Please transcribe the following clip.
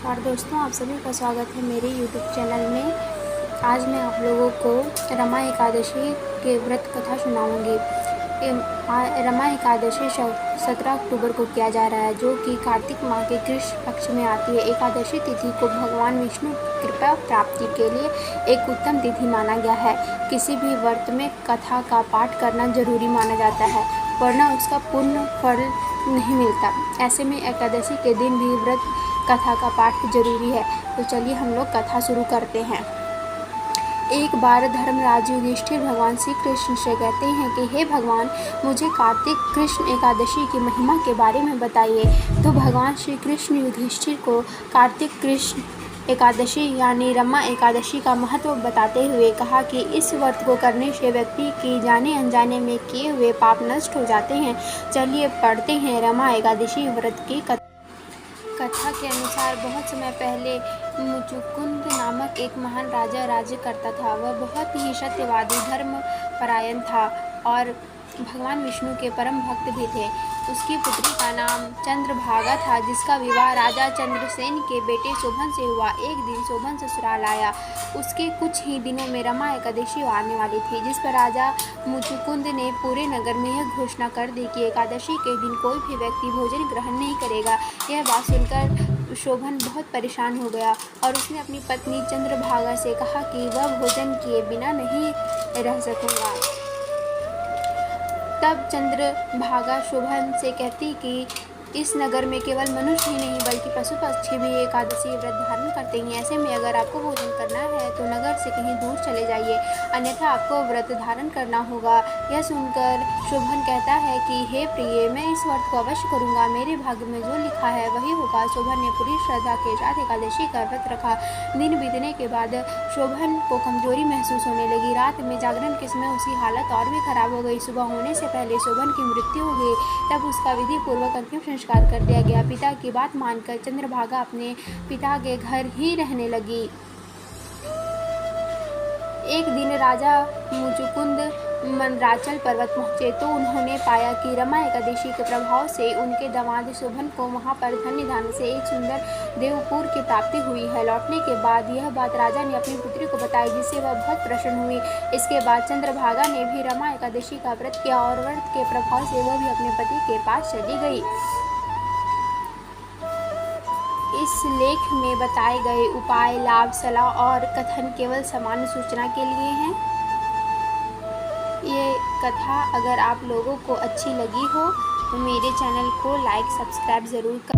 नमस्कार दोस्तों, आप सभी का स्वागत है मेरे YouTube चैनल में। आज मैं आप लोगों को रमा एकादशी के व्रत कथा सुनाऊंगी। रमा एकादशी 17 अक्टूबर को किया जा रहा है, जो कि कार्तिक माह के कृष्ण पक्ष में आती है। एकादशी तिथि को भगवान विष्णु की कृपा प्राप्ति के लिए एक उत्तम तिथि माना गया है। किसी भी व्रत में कथा का पाठ करना जरूरी माना जाता है, वरना उसका पूर्ण फल नहीं मिलता। ऐसे में एकादशी के दिन भी व्रत कथा का पाठ जरूरी है। तो चलिए हम लोग कथा शुरू करते हैं। एक बार धर्मराज युधिष्ठिर भगवान श्री कृष्ण से कहते हैं कि हे भगवान, मुझे कार्तिक कृष्ण एकादशी की महिमा के बारे में बताइए। तो भगवान श्री कृष्ण युधिष्ठिर को कार्तिक कृष्ण एकादशी यानी रमा एकादशी का महत्व बताते हुए कहा कि इस व्रत को करने से व्यक्ति की जाने अनजाने में किए हुए पाप नष्ट हो जाते हैं। चलिए पढ़ते हैं रमा एकादशी व्रत की कथा के अनुसार बहुत समय पहले मुचुकुंद नामक एक महान राजा राज्य करता था। वह बहुत ही सत्यवादी, धर्मपरायण था और भगवान विष्णु के परम भक्त भी थे। उसकी पुत्री का नाम चंद्रभागा था, जिसका विवाह राजा चंद्रसेन के बेटे शोभन से हुआ। एक दिन शोभन ससुराल आया। उसके कुछ ही दिनों में रमा एकादशी आने वाली थी, जिस पर राजा मुचुकुंद ने पूरे नगर में यह घोषणा कर दी कि एकादशी के दिन कोई भी व्यक्ति भोजन ग्रहण नहीं करेगा। यह बात सुनकर शोभन बहुत परेशान हो गया और उसने अपनी पत्नी चंद्रभागा से कहा कि वह भोजन किए बिना नहीं रह सकूंगा। तब चंद्रभागा शोभन से कहती कि इस नगर में केवल मनुष्य ही नहीं बल्कि पशु पक्षी भी एकादशी व्रत धारण करते हैं। ऐसे में अगर आपको भोजन करना है तो नगर से कहीं दूर चले जाइए, अन्यथा आपको व्रत धारण करना होगा। यह सुनकर शोभन कहता है कि हे प्रिय, मैं इस व्रत को अवश्य करूंगा। मेरे भाग्य में जो लिखा है वही होगा। शोभन ने पूरी श्रद्धा के साथ एकादशी का व्रत रखा। दिन बीतने के बाद शोभन को कमजोरी महसूस होने लगी। रात में जागरण के समय उसकी हालत और भी खराब हो गई। सुबह होने से पहले शोभन की मृत्यु हो गई। तब उसका विधि पूर्वक अंतिम संस्कार कर दिया गया। पिता की बात मानकर चंद्रभागा अपने पिता के घर ही रहने लगी। एक दिन राजा मुचुकुंद मंदराचल पर्वत पहुंचे तो उन्होंने पाया कि रमा एकादशी के प्रभाव से उनके दामाद शोभन को वहां पर धन्य धान्य से एक सुंदर देवपुर की प्राप्ति हुई है। लौटने के बाद यह बात राजा ने अपनी पुत्री को बताई, जिससे वह बहुत प्रसन्न हुई। इसके बाद चंद्रभागा ने भी रमा एकादशी का व्रत किया और व्रत के प्रभाव से वह भी अपने पति के पास चली गई। इस लेख में बताए गए उपाय, लाभ, सलाह और कथन केवल सामान्य सूचना के लिए हैं। ये कथा अगर आप लोगों को अच्छी लगी हो तो मेरे चैनल को लाइक सब्सक्राइब ज़रूर करें।